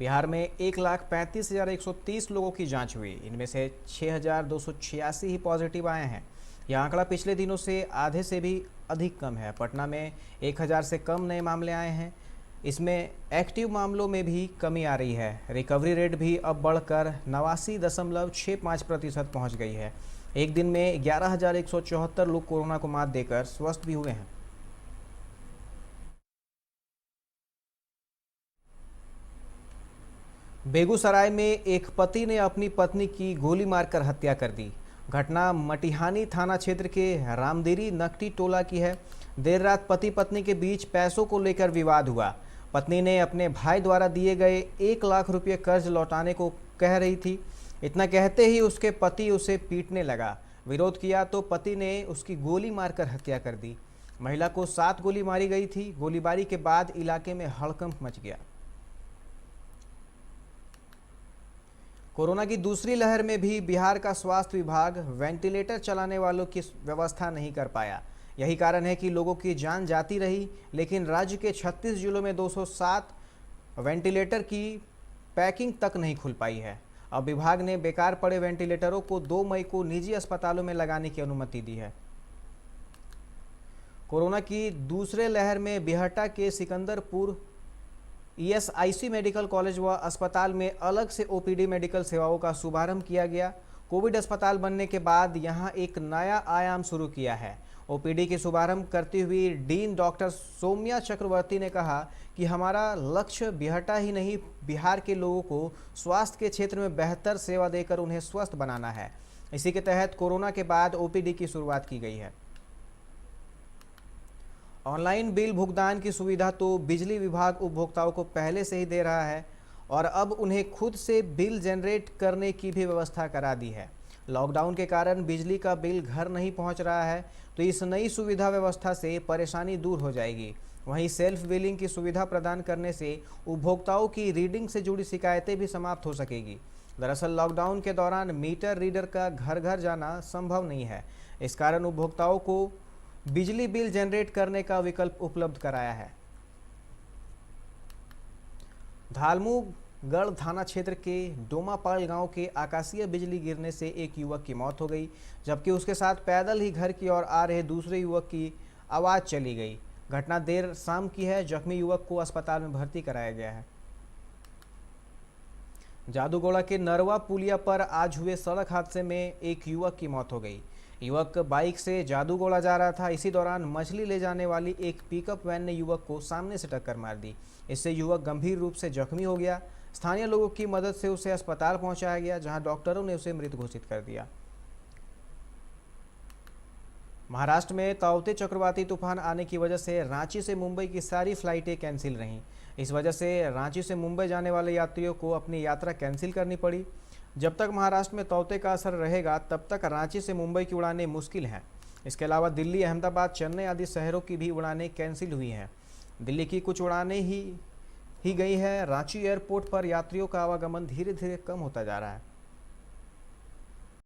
बिहार में 1,35,130 लोगों की जांच हुई। इनमें से 6,286 ही पॉजिटिव आए हैं। यह आंकड़ा पिछले दिनों से आधे से भी अधिक कम है। पटना में 1,000 से कम नए मामले आए हैं। इसमें एक्टिव मामलों में भी कमी आ रही है। रिकवरी रेट भी अब बढ़कर 89.65% पहुँच गई है। एक दिन में 11,174 लोग कोरोना को मात देकर स्वस्थ भी हुए हैं। बेगूसराय में एक पति ने अपनी पत्नी की गोली मारकर हत्या कर दी। घटना मटिहानी थाना क्षेत्र के रामदेरी नकटी टोला की है। देर रात पति पत्नी के बीच पैसों को लेकर विवाद हुआ। पत्नी ने अपने भाई द्वारा दिए गए 1 लाख रुपये कर्ज लौटाने को कह रही थी। इतना कहते ही उसके पति उसे पीटने लगा। विरोध किया तो पति ने उसकी गोली मारकर हत्या कर दी। महिला को 7 गोली मारी गई थी। गोलीबारी के बाद इलाके में हड़कंप मच गया। कोरोना की दूसरी लहर में भी बिहार का स्वास्थ्य विभाग वेंटिलेटर चलाने वालों की व्यवस्था नहीं कर पाया। यही कारण है कि लोगों की जान जाती रही। लेकिन राज्य के 36 जिलों में 207 वेंटिलेटर की पैकिंग तक नहीं खुल पाई है। अब विभाग ने बेकार पड़े वेंटिलेटरों को 2 मई को निजी अस्पतालों में लगाने की अनुमति दी है। कोरोना की दूसरे लहर में बिहटा के सिकंदरपुर ईएसआईसी मेडिकल कॉलेज व अस्पताल में अलग से ओपीडी मेडिकल सेवाओं का शुभारंभ किया गया। कोविड अस्पताल बनने के बाद यहां एक नया आयाम शुरू किया है। ओपीडी के शुभारंभ करती हुई डीन डॉक्टर सौम्या चक्रवर्ती ने कहा कि हमारा लक्ष्य बिहटा ही नहीं, बिहार के लोगों को स्वास्थ्य के क्षेत्र में बेहतर सेवा देकर उन्हें स्वस्थ बनाना है। इसी के तहत कोरोना के बाद ओपीडी की शुरुआत की गई है। ऑनलाइन बिल भुगतान की सुविधा तो बिजली विभाग उपभोक्ताओं को पहले से ही दे रहा है और अब उन्हें खुद से बिल जनरेट करने की भी व्यवस्था करा दी है। लॉकडाउन के कारण बिजली का बिल घर नहीं पहुंच रहा है, तो इस नई सुविधा व्यवस्था से परेशानी दूर हो जाएगी। वहीं सेल्फ बिलिंग की सुविधा प्रदान करने से उपभोक्ताओं की रीडिंग से जुड़ी शिकायतें भी समाप्त हो सकेगी। दरअसल लॉकडाउन के दौरान मीटर रीडर का घर घर जाना संभव नहीं है। इस कारण उपभोक्ताओं को बिजली बिल जनरेट करने का विकल्प उपलब्ध कराया है। धालमूगढ़ थाना क्षेत्र के डोमापाल गांव के आकाशीय बिजली गिरने से एक युवक की मौत हो गई, जबकि उसके साथ पैदल ही घर की ओर आ रहे दूसरे युवक की आवाज़ चली गई। घटना देर शाम की है। जख्मी युवक को अस्पताल में भर्ती कराया गया है। जादूगोड़ा के नरवा पुलिया पर आज हुए सड़क हादसे में एक युवक की मौत हो गई। युवक बाइक से जादूगोड़ा जा रहा था। इसी दौरान मछली ले जाने वाली एक पिकअप वैन ने युवक को सामने से टक्कर मार दी। इससे युवक गंभीर रूप से जख्मी हो गया। स्थानीय लोगों की मदद से उसे अस्पताल पहुंचाया गया, जहां डॉक्टरों ने उसे मृत घोषित कर दिया। महाराष्ट्र में ताउते चक्रवाती तूफान आने की वजह से रांची से मुंबई की सारी फ्लाइटें कैंसिल रहीं। इस वजह से रांची से मुंबई जाने वाले यात्रियों को अपनी यात्रा कैंसिल करनी पड़ी। जब तक महाराष्ट्र में तौते का असर रहेगा, तब तक रांची से मुंबई की उड़ानें मुश्किल हैं। इसके अलावा दिल्ली, अहमदाबाद, चेन्नई आदि शहरों की भी उड़ानें कैंसिल हुई हैं। दिल्ली की कुछ उड़ानें ही गई हैं। रांची एयरपोर्ट पर यात्रियों का आवागमन धीरे धीरे कम होता जा रहा है।